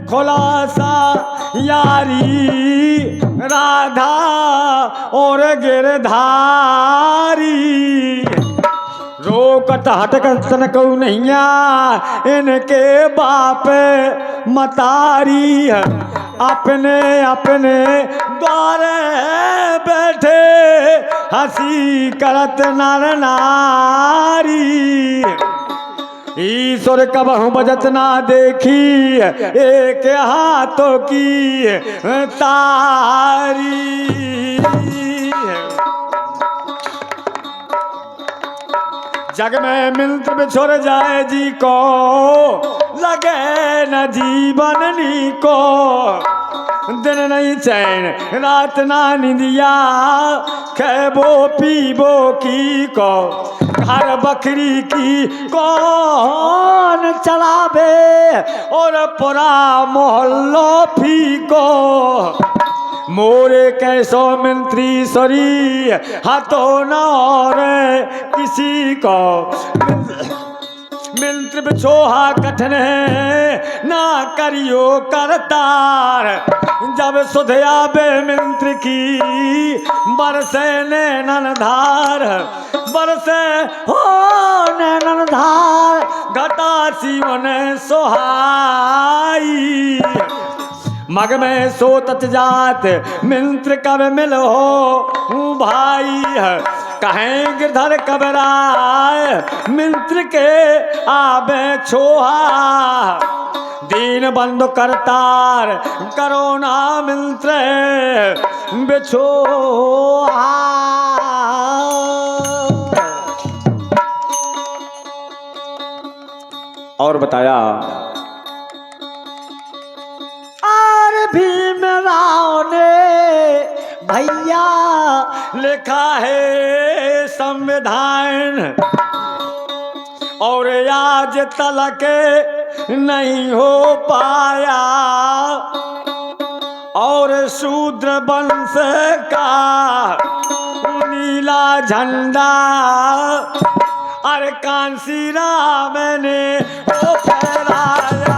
खुलासा यारी राधा और गिरधारी। रोकत हटकत तनको नैया इनके बाप मतारी। अपने अपने द्वारे बैठे हंसी करत नर नारी। ईश्वर कबहु बजत ना देखी एक हाथों की तारी। जग में मिलत बिछोड़ जाए जी को लगे न जीवन नी को। दिन नहीं चैन रात ना निंदिया खेबो पीबो की को। घर बकरी की कौन चलावे और पूरा मोहल्लो फीको। मोरे कैसो मंत्री सरी हाथों न और किसी को। मंत्र बिछोहा कठिन है ना करियो करतार। जब सुधया बे मंत्र की बरसे नैनन धार। बरसे हो नैनन धार घटा सीवन सोहाई। मग में सो तत जात मंत्र कब मिलो भाई। कहें गिरधर कबराए मंत्र के आबे छोहा। दीन बंधु करतार करो ना मंत्र बिछोहा। और बताया भीम राव ने भैया लिखा है संविधान। और आज तलक नहीं हो पाया और शूद्र वंश का नीला झंडा। अरे कांसी राम ने वो फहराया।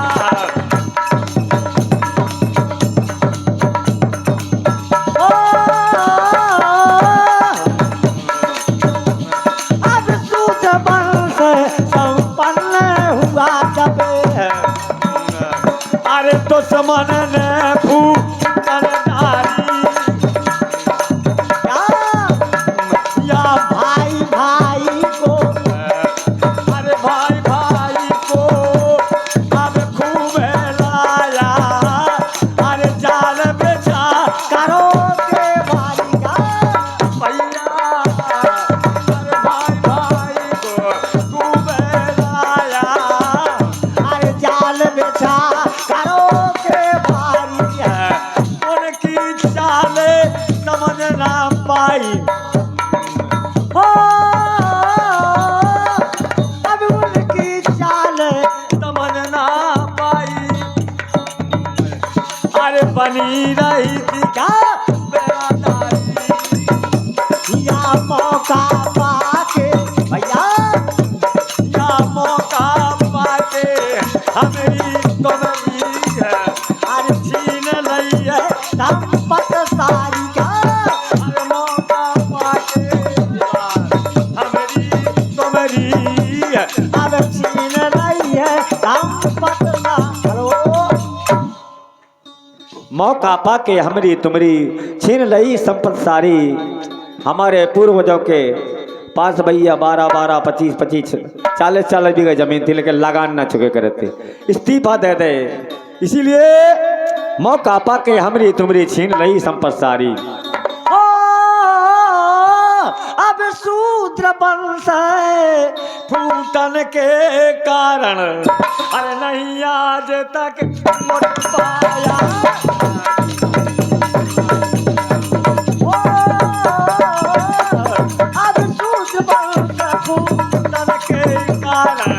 अरे दुश्मन ने फूटन डाली या भाई भाई को। अरे भाई भाई को अब खूब लाया। अरे जाल बेचा करो के भाई का भैया। अरे भाई भाई को खूब लाया। अरे जाल बेचा करो के भारी है। उनकी चाले समझ ना पाई हो। अब उनकी चाले समझ ना पाई। अरे बनी रही थी क्या बेरादारी। या मौका पाके भैया या मौका पाके हमें संपत सारी का। अरे मौका पाके हमारी तुम्हारी अब छीन रही है संपत ना करो। मौका पाके हमारी तुम्हारी छीन रही संपत सारी। हमारे पूर्वजों के पास भैया 12-12, 25-25, 40-40 बीघा जमीन थी लेकिन लगान ना चुके करे थे। इस्तीफा दे दे इसीलिए मौका पाके हमरी तुमरी छीन रही संपत सारी। अब शूद्र वंश फूटन के कारण अरे नहीं आज तक लौट पाया। अब शूद्र वंश फूटन के कारण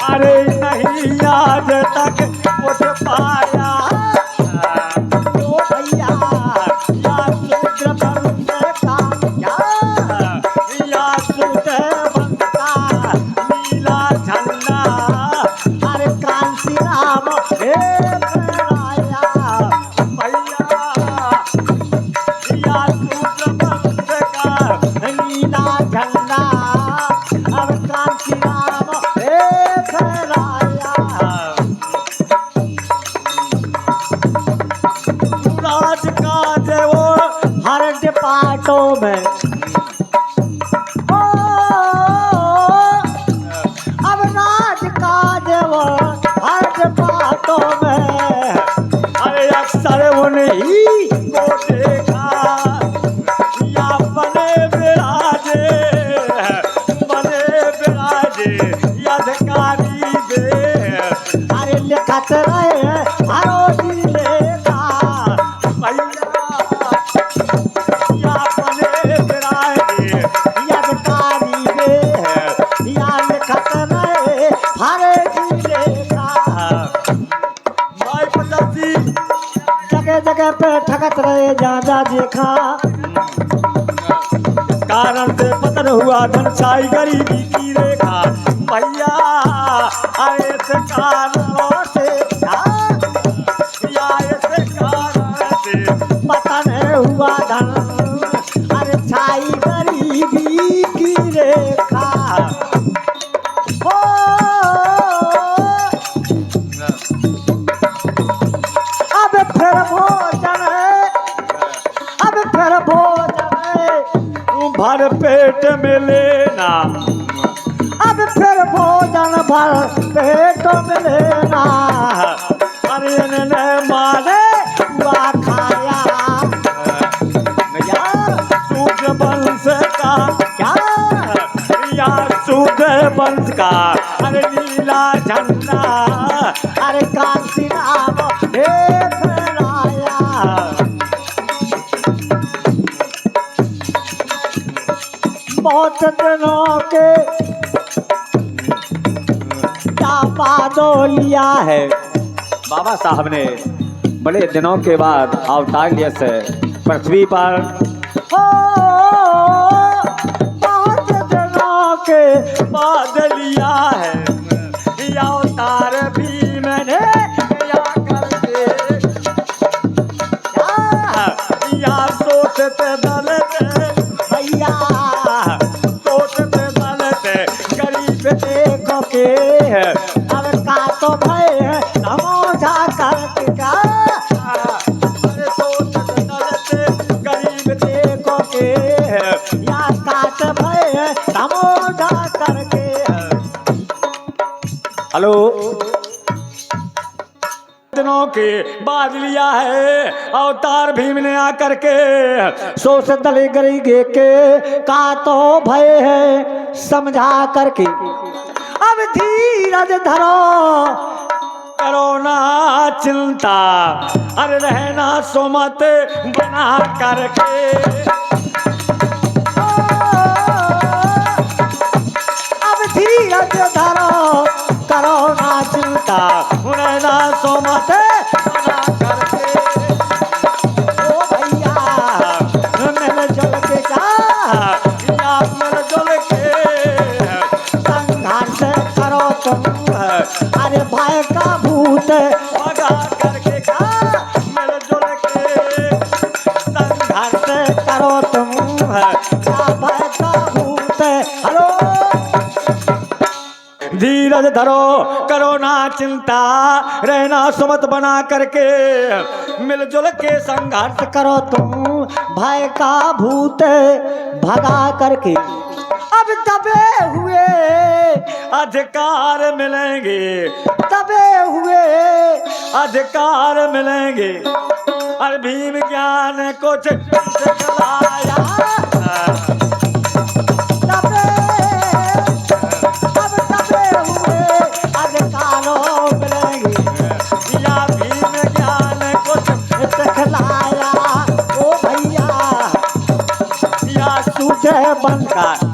अरे नहीं आज तक लौट पाया। हे पाटों में अब राज काज वो हर पाटों में अरे अक्सर उन्हीं को देखा या बने विराजे अधिकारी दे अरे लिखत रहे हरो जिले का भैया या बने विराजे अधिकारी दे या लिखत रहे हरे जिले का भाई पचासी जगह जगह पे ठगत रहे जा देखा कारण से पतन हुआ धन छाई गरीबी की रेखा भैया अरे से कारणों से पतन हुआ धन अरे छाई गरीबी की रेखा हो अब फिर भोजन भर पेट में लेना अब फिर भोजन भर पेट में लेना अरे ने मारे हुआ खाया सूद वंश का क्या या सूद वंश का अरे नीला झंडा अरे कांसी नाम बहुत दिनों के बादो लिया है बाबा साहब ने बड़े दिनों के बाद अवतार लिया से पृथ्वी पर हो बहुत दिनों के बाद लिया है अवतार भी मैंने या करके या सोचते दलते भैया देखो के अब का तो भय समोझा करके का अरे सोच गरीब देखो के या काट भय समोझा करके हेलो दिनों के बाद लिया है अवतार भीम ने आकर के सोच दले गरी गे के का तो भय है समझा करके अब धीरज धरो करो ना चिंता अरे रहना सोमत बना करके अब धीरज धरो करो ना चिंता रहना सोमत बना करके ओ भैया मिल जुल के जा मिल जुल के संघर्ष करो तुम अरे भाई का भूत भगा करके का मिलजुल के संघर्ष करो तुम भाई का भूत हेलो धीरज धरो करो ना चिंता रहना सुमत बना करके मिलजुल के संघर्ष करो तुम भय का भूत भगा करके अब दबे हुए अधिकार मिलेंगे दबे हुए अधिकार मिलेंगे और भीम ज्ञान कुछ सिखलाया दबे हुए अधिकारों मिलेंगे या भीम ज्ञान कुछ सिखलाया ओ भैया या सूझे बनकर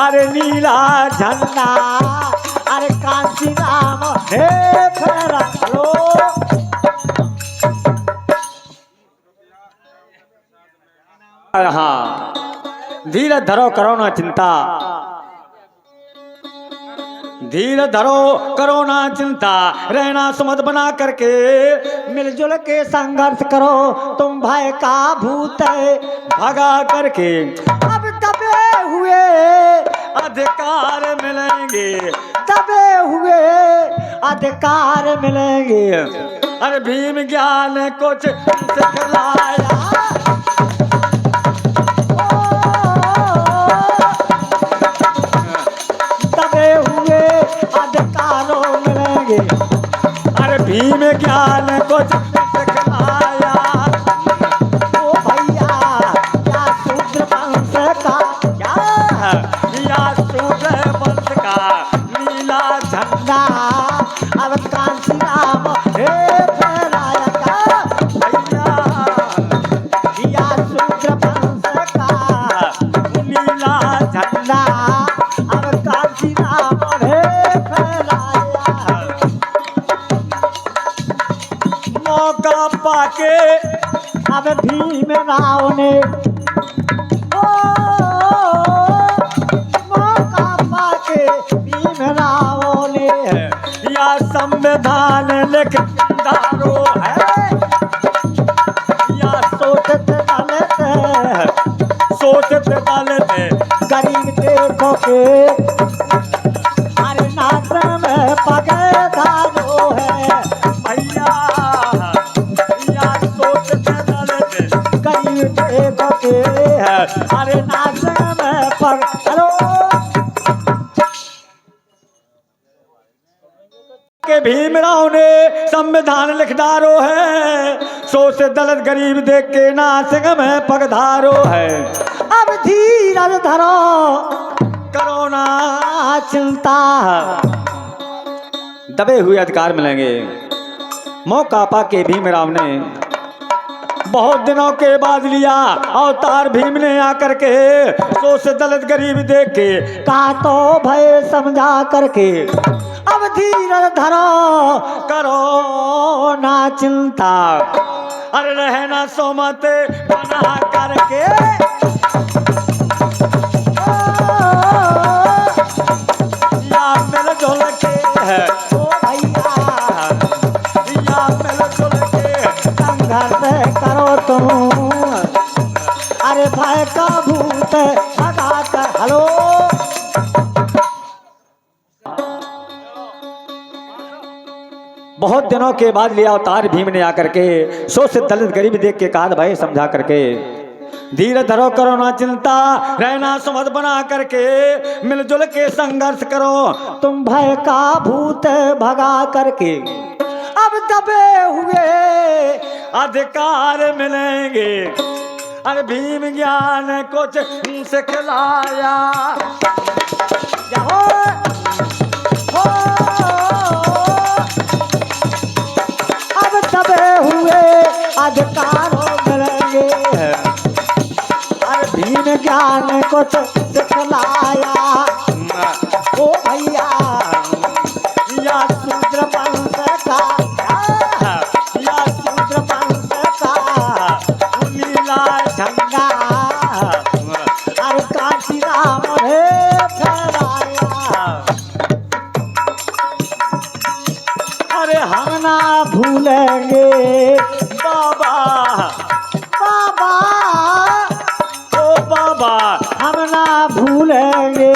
अरे नीला झंडा अरे कांसी राम हे फेरा हेलो हाँ धीरज धरो करो ना चिंता धीर धरो करो ना चिंता रहना सुमत बना करके मिलजुल के संघर्ष करो तुम भय का भूत भगा करके अब दबे हुए अधिकार मिलेंगे दबे हुए अधिकार मिलेंगे। अरे भीम ज्ञान कुछ सिखलाया, दबे हुए अधिकारों मिलेंगे। अरे भीम ज्ञान कुछ सिखलाया। ओ भैया या शूद्र वंश का, या शूद्र वंश का नीला झंडा अब कांसी राम हे फहराया का। भैया या शूद्र वंश का नीला झंडा अब कांसी राम हे फहराया। मौका पाके अब भीम राव ने मौका पाके भीम राव ने या संविधान लिख डालो है। या सोचत दलित गरीब देखो के अरे नाच में पगधारो है। भैया या सोचत दलित गरीब देखो के अरे नाच में पगधारो के भीमराव ने संविधान लिख डारो है। सोच दलित गरीब देख के नासिक में पगधारो है। अब धीरज धरो करो ना चिंता, दबे हुए अधिकार मिलेंगे। मौका पाके भीमराव ने बहुत दिनों के बाद लिया अवतार भीम ने आकर के। सोच दलित गरीब देख के कहा तो भय समझा करके अब धीरज धरो करो ना चिंता। अरे रहना सोमत बना करके या मिलजुल के ओ भैया या मिलजुल के संघर्ष करो तुम। अरे भय का भूत भगा कर हलो। बहुत दिनों के बाद लिया अवतार भीम ने आकर के। सोच दलित गरीब देख के कहा भाई समझा करके धीरज धरो करो ना चिंता, रहना सुमत बना करके मिलजुल के संघर्ष करो तुम भय का भूत भगा करके। अब दबे हुए अधिकार मिलेंगे। अरे भीम ज्ञान कुछ सिखलाया। दबे हुए अधिकारों मिलेंगे। अरे भीम ज्ञान कुछ सिखलाया। ओ भैया या शूद्र वंश का, या शूद्र वंश का नीला झंडा अरे कांसी राम हे फहराया। अरे हम ना भूलेंगे बाबा बाबा ओ बाबा हम ना भूलेंगे।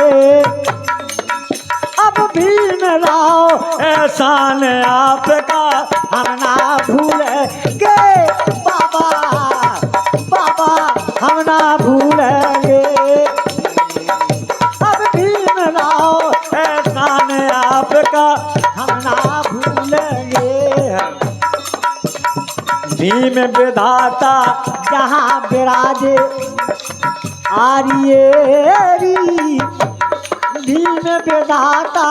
अब भीम राव एहसान आपका हम ना भूलेंगे बाबा बाबा हम ना भूलेंगे। अब भीम राव एहसान आपका हम ना भूलेंगे। भीम विधाता जहाँ विराजे आर्यरी, भीम विधाता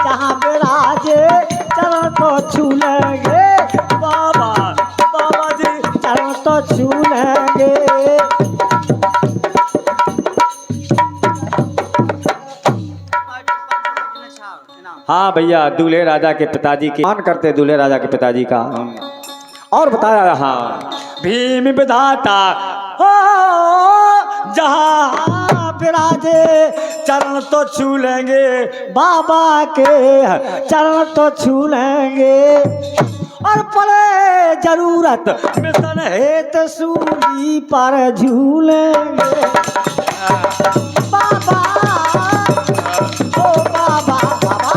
जहाँ विराजे चरण तो छू लेंगे बाबा बाबा जी चरण तो छू लेंगे। हाँ भैया दूल्हे राजा के पिताजी के मान करते दूल्हे राजा के पिताजी का। और बताया रहा भीम विधाता हो जहाँ विराजे चरण तो छू लेंगे बाबा के चरण तो छू लेंगे। और पड़े जरूरत मिशन हेत सूली पर झूलेंगे बाबा ओ बाबा बाबा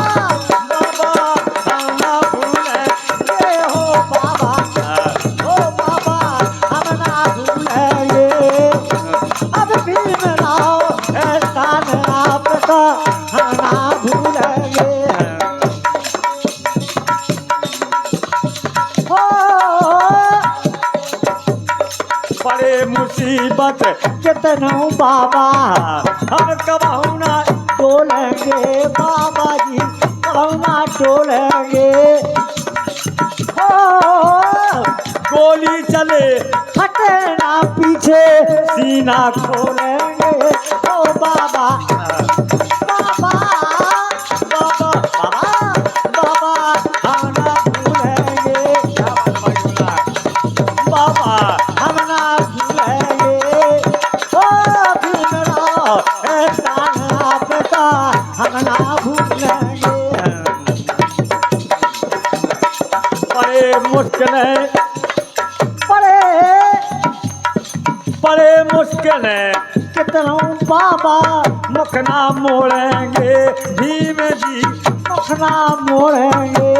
बाबा पर्वत कितनो बाबा हम कबहू ना डोलेंगे बाबा जी कबहू ना डोलेंगे। गोली चले हटे ना पीछे सीना खोलेंगे ओ बाबा बाबा बाबा बाबा बाबा हम ना भूलेंगे बाबा हम ना भूलेंगे ओ भीमराव एहसान आपका हम ना भूलेंगे। बड़े मुश्किल है बड़े मुश्किल है कितना बाबा मुख ना मोड़ेंगे भीम जी मुख ना मोड़ेंगे।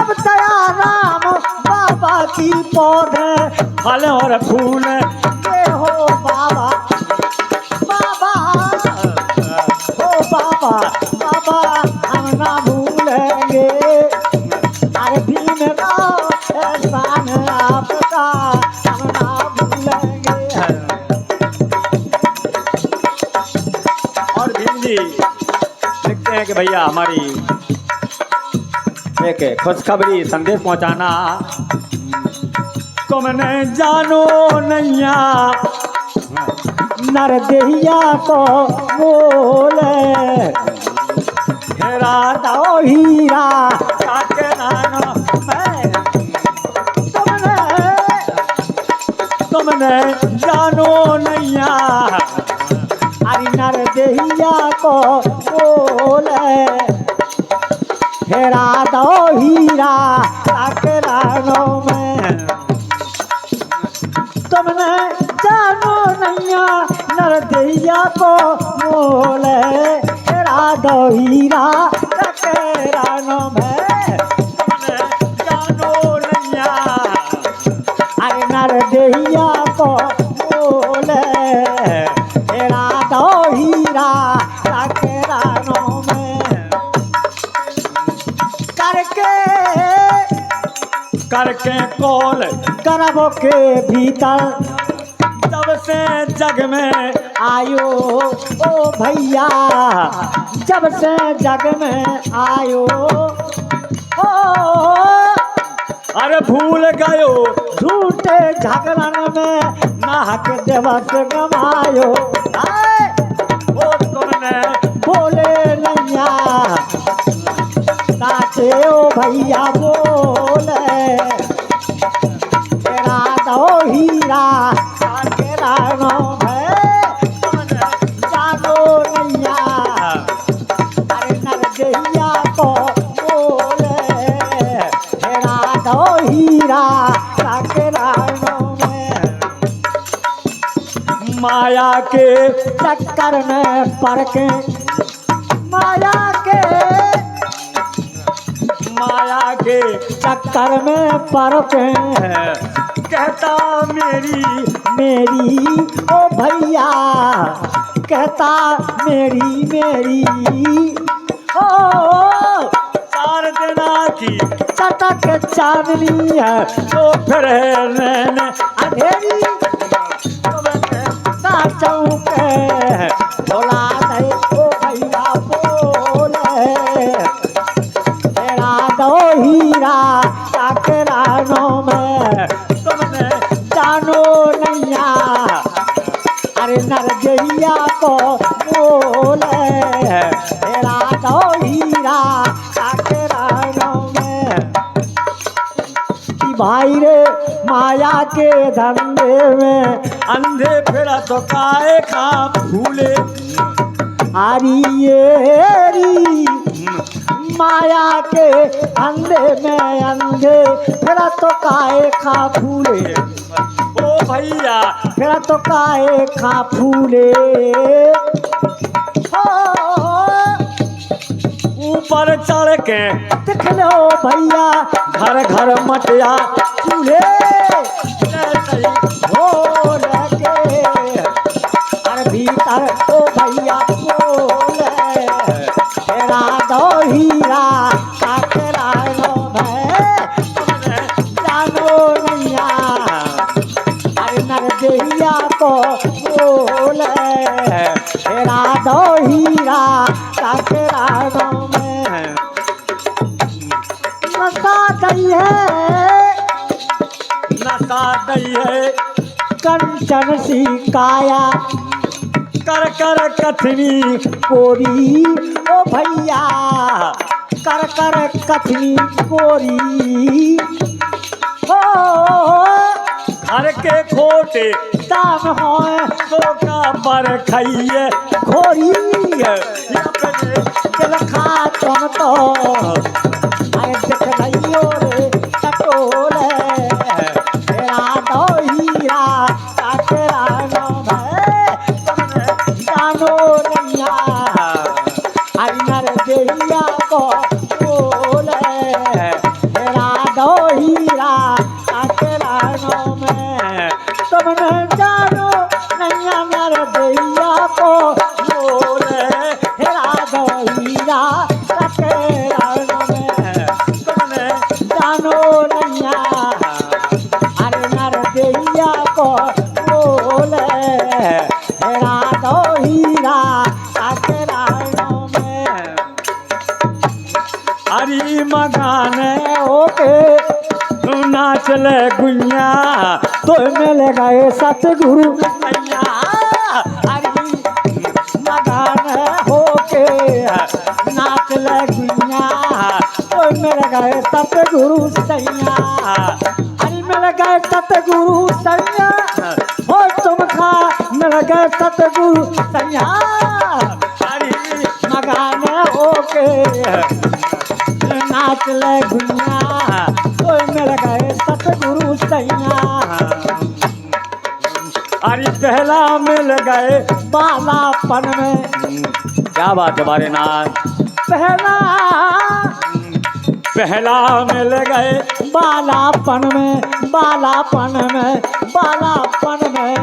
अब दया राम बाबा की पौधे फल और फूल के हो बाबा बाबा हो बाबा बाबा हम ना भूलेंगे। अरे भीम राव एहसान आपका हम ना भूलेंगे। और भीम जी लिखते हैं कि भैया हमारी एक खुशखबरी संदेश पहुंचाना। तुमने जानो नैया नरदेहिया को बोले हेरा दो हीरा काके नानो मैं तुमने जानो नैया अरे नरदेहिया को बोले हेरा दो हीरा काके नानो में। तुमने जानो नैया नरदेहिया को बोले हेरा दो हीरा काके नानो में। तुमने जानो नैया अरे नरदेहिया को बोले हेरा दो हीरा काके नानो में। करके कॉल करबो के भीतर जब से जग में आयो ओ भैया जब से जग में आयो ओ अरे भूल गयो झूठे झगड़न में नाहक दिवस गवायो। ओ तुमने बोले नैया नाचे ओ भैया बोले तेरा दो हीरा काके रानो में। तुमने जानो नैया अरे नरदेहिया को बोले तेरा दो हीरा काके रानो में। माया के चक्कर में पड़ के माया के चक्कर में पड़ के कहता मेरी ओ भैया कहता मेरी ओ 4 दिना की चटक चांदनी है तो फिर है नैन अंधेरी। चौके बोला दे ओ भैया बोले तेरा दो हीरा काके रानो में। तुमने जानो नैया अरे नरदेहिया को बोले तेरा दो हीरा काके रानो में। कि भाई रे माया के धंधे में अंधे फिरा तो काहे खा भूले। आरी माया के अंधे में अंधे फिरा तो काहे खा फूले। ओ भैया फिरा तो काहे खा फूले। ऊपर चढ़ के देख लो भैया घर घर मटिया चूल्हे हो लगे हर भीतर ओ भैया बोले तेरा दो हीरा काके रानो में। जानो नैया अरे नर दई है नशा दई है कंचन सी काया कर कर कथनी कोरी ओ भैया कर कर कथनी कोरी हो घर के खोटे दाम हो तो का पर खाइए खोरी अपने दिल खा तुम तो अरे देख नहीं रे टटोले तेरा दो हीरा तेरा नाम है तुमने जानो नैया अरे नर देहिया को बोले तेरा दो हीरा तेरा नाम है तुमने जानो नैया नर देहिया को बोले तेरा दो हीरा तेरा नाम है तुमने जानो नैया अरे नर देहिया को बोले तेरा दो हीरा तेरा नाम है हरी मगाने ओके नाच ले गुइया तो मिल गए सतगुरु मैया हरी मगान होके नाच लगिया तो मिल गए सतगुरु सैया हरी मिल गए सतगुरु सैया हो तुम खा मिल गए सतगुरु सैया हरी मगान होके नाच लगिया तो मिल गए सतगुरु सैया हरी पहला मिल गए बालापन में क्या बात है बारे नाथ पहला मिल गए बालापन में बालापन में बालापन में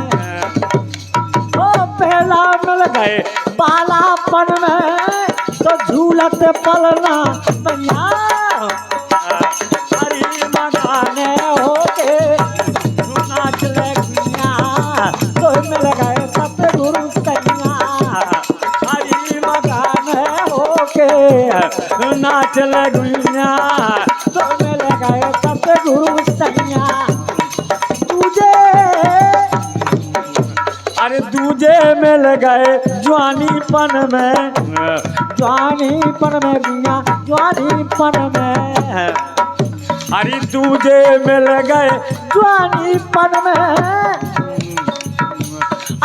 ओ पहला मिल गए बालापन में तो झूलत पलना मैया हरी मगाने होके नाच लगिया तो मिल गए सतगुरु सैया हरी मगाने होके नाच ले गुइया तो मिल गए सतगुरु सैया तुझे अरे दूजे मिल गए जवानीपन में जवानीपन में बिया जवानीपन में हरी दूजे मिल गए जवानीपन में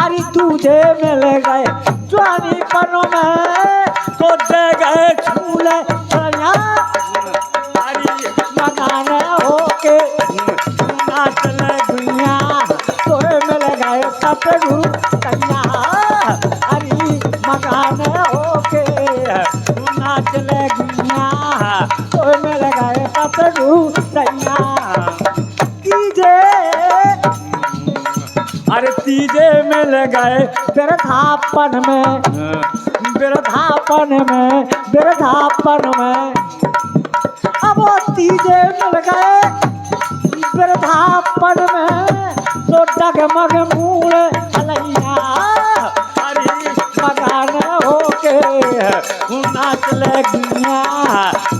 अरे तुझे मिल गए जवानीपन में तो दे गए झूले चलिया हरी मगाने होके नाच ले दुनिया तो मिल गए सतगुरु कन्या हरी मगाने होके नाच ले दुनिया तो मिल गए सतगुरु कन्या कीजे अरे तीजे मिल गए बिरधापन में बिरधापन में बिरधापन में अब वो तीजे मिल गए बिरधापन में तो डगमग मूल अलैया हरी मगान होके नाच लगिया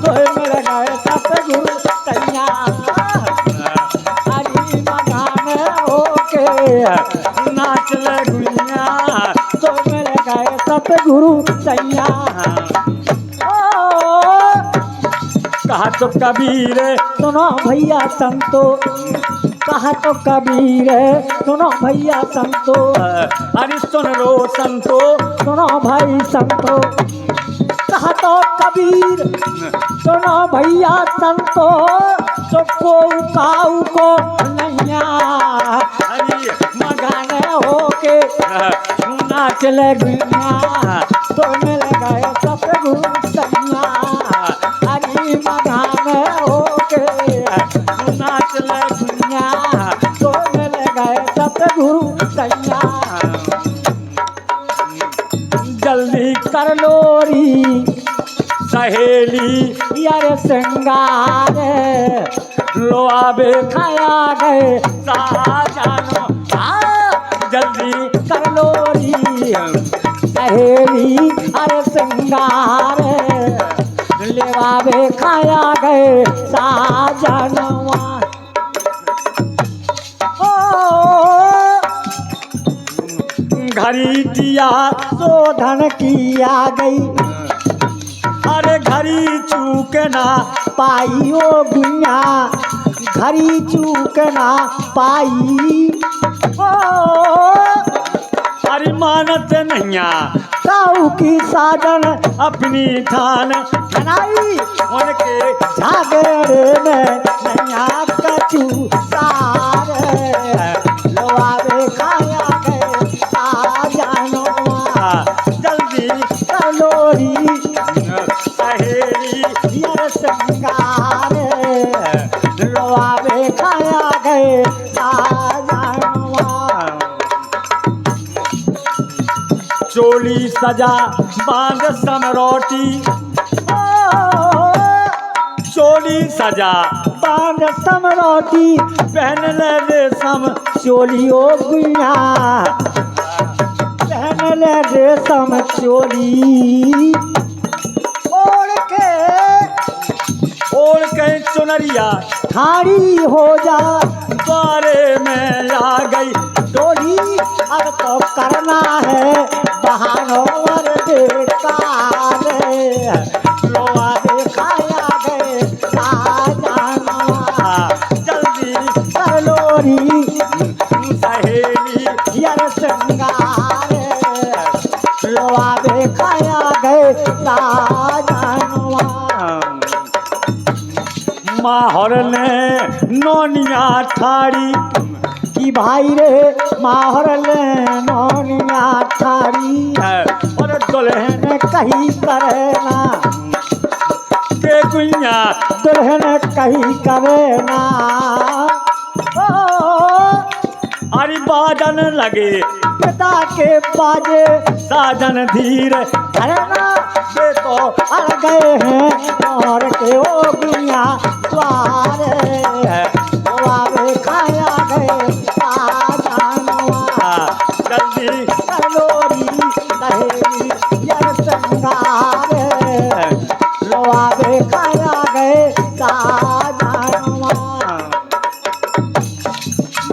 तो मिल गए सतगुरु सैया हरी मगान होके नाच ले गुइया तो मिल गए सतगुरु सैया कहा तो कबीर सुनो भैया संतो कहा तो कबीर सुनो भैया संतो अरे सुन लो संतो सुनो भाई संतो कहा तो कबीर सुनो भैया संतो तो को नैया हरी मगाने होके नाच लगिया तो मिल गए सतगुरु सैया हरी मगाने होके नाच लगिया तो मिल गए सतगुरु सैया जल्दी कर लोरी सहेली यार श्रृंगार लो आबे खाया गए साजानो जल्दी कर लोरी सहेली अरे श्रृंगार लेवावे खाया गए साजनवा। घड़ी दिया शोधन किया गई, अरे घड़ी चूकना पाई ओ गुइया, घड़ी चूकना पाई। ओ अरे मानत नैया काऊ की साजन अपनी ठान बनाई, उनके झागरे में नैया कचू सार लवावे खाया गए साजनवा। जल्दी कलोरी सहेली यर सिंगार लवावे खाया गए साजनवा। चोली सजा बांध समरोटी, चोली सजा बांध समरोटी पहन ले रेशम चोली ओ गुइया, पहन ले रेशम चोली। ओढ़ के चुनरिया ठाड़ी हो जा बारे में आ गई डोली, अब तो करना है बहानों वर बेकार लोहारे खाया गए साजनवा। जल्दी कलोरी सहेली यर श्रृंगार लोहारे खाया गए साजनवा। माहौर ने नोनिया ठाड़ी कि भाई रे माहौर ले नौनिया ठाड़ी, और दुल्हन कहीं करना के गुइया दुल्हन कहीं करना। अरे बाजन लगे पिता के बाजे साजन धीर धरना से तो अड़ गए हैं और के ओ गुइया द्वार वावे खाया गए साजनवा। जल्दी कलोरी सहेली यर श्रृंगार लोहावे खाया गए साजनवा।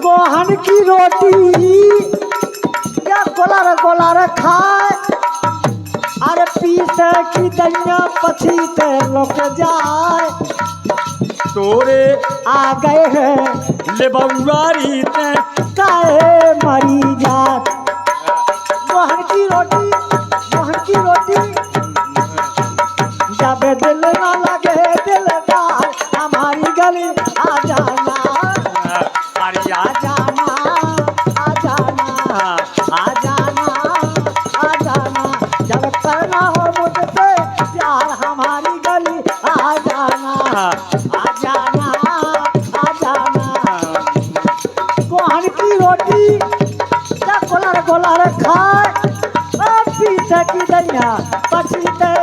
गोहन की रोटी या गोलार गोलार खाए, अरे पीस की दनिया पछीते लोक जाए। तोरे आ गए हैं ले बउआरी ते काहे मरी जात। गोहन की रोटी, गोहन की रोटी जब दिल न लगे दिलदार हमारी गली आ जाना, अरे आ जाना, आ जाना, आ जाना, आ जाना। जब करना हो मुझसे प्यार हमारी गली आ जाना, आ जाना, आ जाना। गोहन की रोटी या गोलार गोलार खाए, पीछे की दनिया पछीते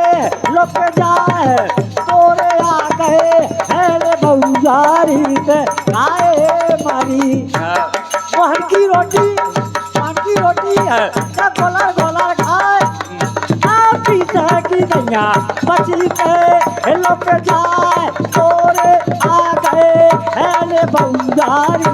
लोक जाए। तोरे आ गए है बउजारी से आए मारी। गोहन की रोटी, गोहन की रोटी है या गोलार गोलार खाए, पीछे की दनिया पछीते लोक जाए। तोरे आ गए है बउजारी